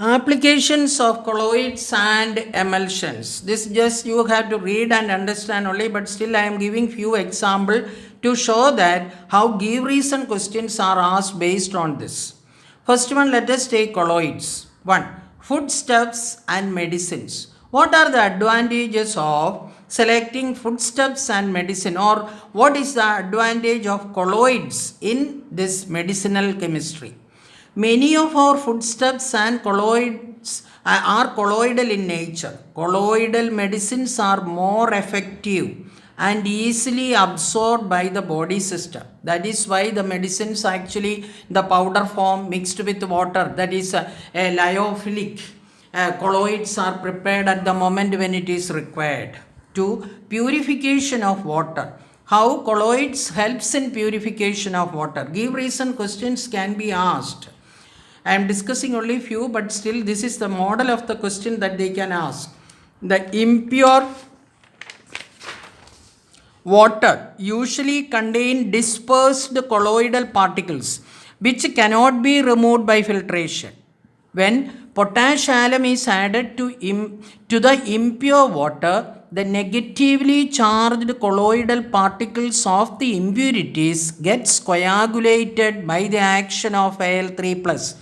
Applications of colloids and emulsions. This just you have to read and understand only, but still I am giving few example to show that how give reason questions are asked based on this. First one, let us take colloids. 1. Foodstuffs and medicines. What are the advantages of selecting foodstuffs and medicine, or what is the advantage of colloids in this medicinal chemistry? Many of our foodstuffs and colloids are colloidal in nature. Colloidal medicines are more effective and easily absorbed by the body system. That is why the medicines actually the powder form mixed with water, that is a lyophilic colloids are prepared at the moment when it is required. To purification of water. How colloids helps in purification of water? Give reason questions can be asked. I am discussing only few, but still this is the model of the question that they can ask. The impure water usually contain dispersed colloidal particles which cannot be removed by filtration. When potash alum is added to the impure water, the negatively charged colloidal particles of the impurities gets coagulated by the action of Al3+,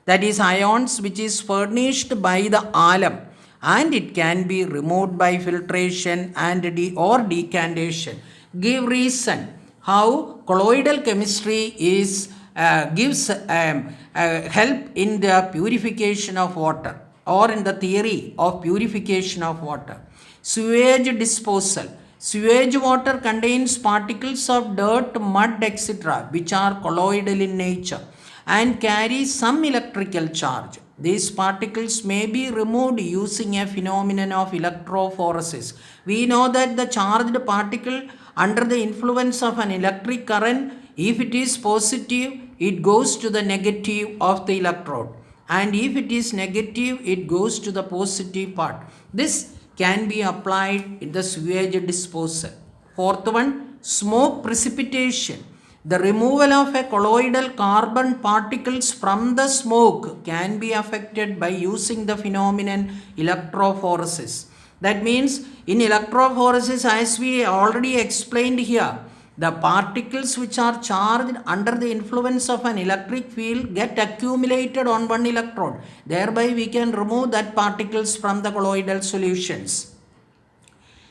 that is ions which is furnished by the alum, and it can be removed by filtration and or decantation. Give reason how colloidal chemistry is gives help in the purification of water, or in the theory of purification of water. Sewage disposal. Sewage water contains particles of dirt, mud, etc., which are colloidal in nature and carry some electrical charge. These particles may be removed using a phenomenon of electrophoresis. We know that the charged particle under the influence of an electric current, if it is positive, it goes to the negative of the electrode, and if it is negative, it goes to the positive part. This can be applied in the sewage disposal. Fourth one, smoke precipitation. The removal of a colloidal carbon particles from the smoke can be affected by using the phenomenon electrophoresis. That means in electrophoresis, as we already explained here, the particles which are charged under the influence of an electric field get accumulated on one electrode. Thereby we can remove that particles from the colloidal solutions.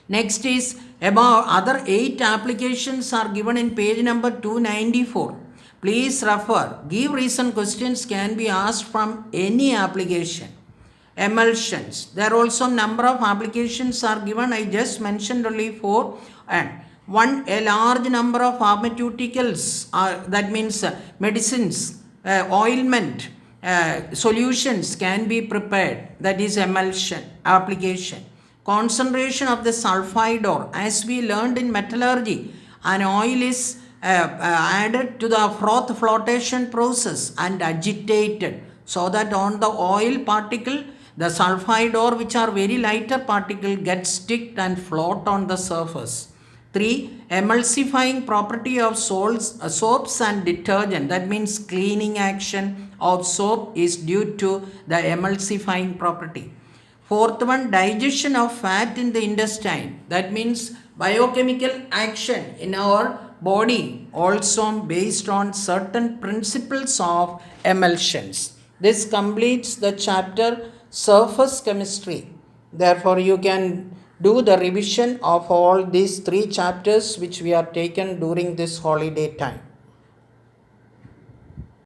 Next is about other 8 applications are given in page number 294. Please refer. Give reason questions can be asked from any application. Emulsions. There are also number of applications are given. I just mentioned only 4. And a large number of pharmaceuticals, that means medicines, ointment, solutions can be prepared. That is emulsion application. Concentration of the sulfide ore. As we learned in metallurgy, an oil is added to the froth flotation process and agitated, so that on the oil particle, the sulfide ore, which are very lighter particle, gets sticked and float on the surface. 3. Emulsifying property of soaps and detergent. That means cleaning action of soap is due to the emulsifying property. Fourth one, digestion of fat in the intestine. That means biochemical action in our body also based on certain principles of emulsions. This completes the chapter surface chemistry. Therefore, you can do the revision of all these 3 chapters which we are taken during this holiday time.